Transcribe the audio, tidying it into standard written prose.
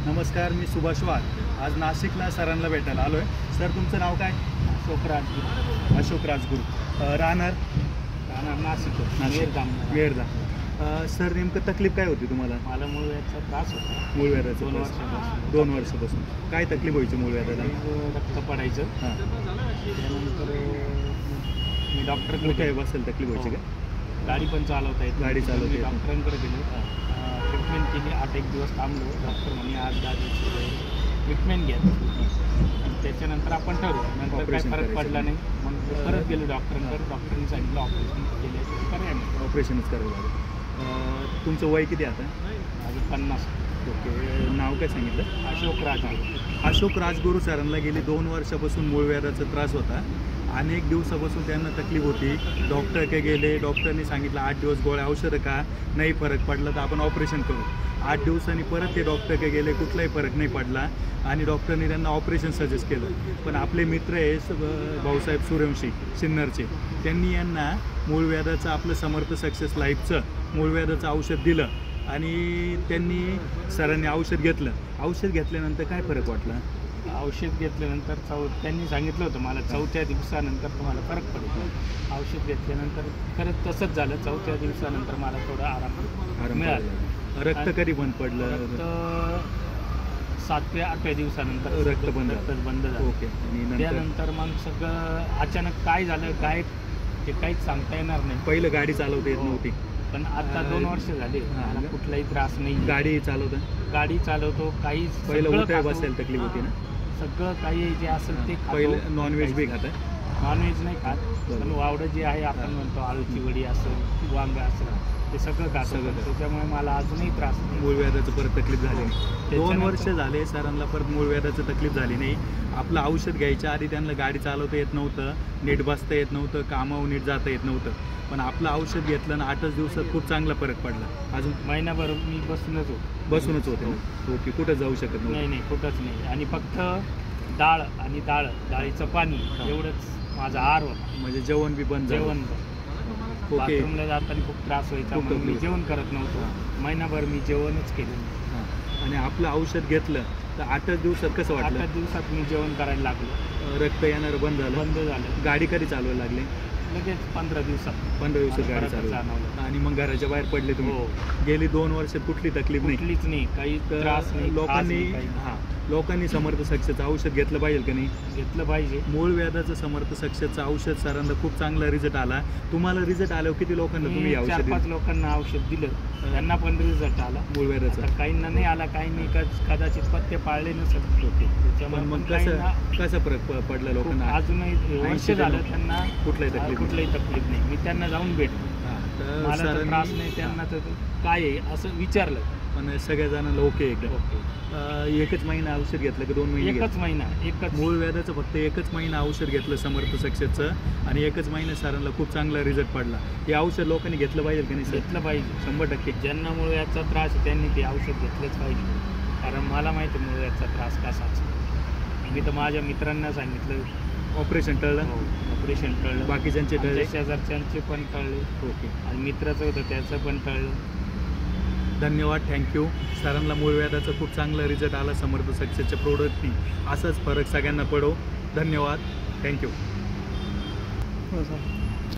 नमस्कार, मी सुभाष वाघ. आज नाशिकला सरांना भेटायला आलो आहे. सर, तुमचं नाव काय? अशोक राजगुरू. राहणार नाशिक मेरदा. सर, नेमकं तकलीफ काय होती तुम्हाला? मला मूळव्याधीचा त्रास होता. मूळव्याधाचा 2 वर्षापासून. काय तकलीफ व्हायची मूळव्याधाला? रक्त पडायचं. हां. त्यानंतर मी डॉक्टरकडे काय बसेल तकलीफ व्हायची का? गाडी पण चालवता येते. गाडी चालवता येते. डॉक्टरांकडे गेलो, ट्रीटमेंट केली. 8-1 दिवस थांबलो. डॉक्टर म्हणे 8-10 दिवस ट्रीटमेंट घ्या, त्याच्यानंतर आपण ठरवू. नंतर काय फरक पडला नाही. मग परत गेलो डॉक्टरांकडे. डॉक्टरांनी सांगितलं ऑपरेशन केल्याचं पर्याय ऑपरेशनच करावं लागेल. तुमचं वय किती आता? माझं 50. ओके. नाव काय सांगितलं? अशोक राजगुरू. अशोक राजगुरू सरांना गेली 2 वर्षापासून मूळव्याधाचा त्रास होता. अनेक दिवसापासून त्यांना तकलीफ होती. डॉक्टरकडे गेले. डॉक्टरने सांगितलं 8 दिवस गोळ्या औषधं का, नाही फरक पडला तर आपण ऑपरेशन करू. 8 दिवसांनी परत ते डॉक्टरकडे गेले. कुठलाही फरक नाही पडला आणि डॉक्टरने त्यांना ऑपरेशन सजेस्ट केलं. पण आपले मित्र आहे भाऊसाहेब सूर्यवंशी सिन्नरचे, त्यांनी यांना मूळव्याधाचं आपलं समर्थ सक्सेस लाईफचं मूळव्याधाचं औषध दिलं आणि त्यांनी सरांनी औषध घेतलं. औषध घेतल्यानंतर काय फरक वाटला? औषध घेतल्यानंतर त्यांनी सांगितलं होतं मला 4थ्या दिवसानंतर तुम्हाला फरक पडेल. औषध घेतल्यानंतर खरंच तसंच झालं. 4थ्या दिवसानंतर मला थोडा आराम मिळाला. रक्त कधी बंद पडलं? रक्त 7व्या-8व्या दिवसानंतर रक्त बंद झालं. ओके. आणि त्यानंतर मग सगळं अचानक काय झालं काय ते काहीच सांगता येणार नाही. पहिलं गाडी चालवता येत नव्हती, पण आता 2 वर्ष झाले मला कुठलाही त्रास नाही. गाडी चालवतो. काही पहिलं उठ्या बसायला तकलीफ होती ना? सगळं काही जे असेल ते पहिलं नॉनव्हेज बी खाता? नॉनव्हेज नाही खात, पण वावडं जे आहे आपण म्हणतो आळूची वडी असेल, वांग असेल, ते सगळं खातो. त्याच्यामुळे मला अजूनही त्रास नाही. मूळव्याधाचं परत तकलीफ झाली नाही. 2 वर्ष झाले सरांना परत मूळव्याधाचं तकलीफ झाली नाही. आपलं औषध घ्यायच्या आधी त्यांना गाडी चालवता येत नव्हतं, नीट बसता येत नव्हतं, कामावर नीट जाता येत नव्हतं. पण आपलं औषध घेतलं ना 8च दिवसात खूप चांगला फरक पडला. अजून महिनाभर मी बसूनच होते ना? ओके. कुठं जाऊ शकत नाही, कुठंच नाही. आणि फक्त डाळीचं पाणी एवढंच माझा आहार होता. म्हणजे जेवण बी बंद? जेवण बाथरूमला जाताना खूप त्रास व्हायचा. मी जेवण करत नव्हतो. महिनाभर मी जेवणच केलं नाही. आणि आपलं औषध घेतलं तर 8च दिवसात कसं वाटलं? 8च दिवसात मी जेवण करायला लागलो. रक्त येणार बंद झालं. गाडी कधी चालवायला लागली? लगेच 15 दिवसात गाडी चालवली. आणि मग घराच्या बाहेर पडले तुम्ही? गेली 2 वर्षात कुठली तकलीफ नाही? कुठलीच नाही, काही त्रास नाही. लोकांनी समर्थ सक्सेसचं औषध घेतलं पाहिजे का नाही? घेतलं पाहिजे. मूळव्याधाचं समर्थ सक्सेसचं औषध सरांना खूप चांगला रिझल्ट आला. तुम्हाला रिझल्ट आल्यावर किती लोकांना तुम्ही 4-5 लोकांना औषध दिलं, त्यांना पण रिझल्ट आला मूळव्याधाचा. काहींना नाही आला, काहींनी कदाचित पथ्य पाळले नसत होते. त्याच्यामुळे मग कसं फरक पडलं लोकांना? अजूनही वर्ष झालं त्यांना कुठलाही तकलीफ नाही. मी त्यांना जाऊन भेटलो, मला तर त्रास नाही, त्यांना तर काय आहे असं विचारलं. पण सगळ्या जणांना ओके एकदम. 1च महिना औषध घेतलं की 2 महिने? 1च महिना. मूळव्याधाचं फक्त 1च महिना औषध घेतलं समर्थ सक्सेसचं आणि 1च महिना सरांना खूप चांगला रिझल्ट पडला. हे औषध लोकांनी घेतलं पाहिजे की नाही? घेतलं पाहिजे 100%. ज्यांना मूळव्याधीचा त्रास आहे त्यांनी ते औषध घेतलंच पाहिजे. कारण मला माहिती आहे मूळव्याधीचा त्रास कसाच. मी तर माझ्या मित्रांना सांगितलं. ऑपरेशन टळलं? ऑपरेशन टळलं. बाकीच्यांचे टळले? शेजारच्यांचे पण टळले. ओके. आणि मित्राचं होतं त्याचं पण टळलं. धन्यवाद, थँक्यू. सरांना मूळव्याधाचा खूप चांगला रिझल्ट आला समर्थ सक्सेसच्या प्रोडक्टनी. असाच फरक सगळ्यांना पडो. धन्यवाद, थँक्यू.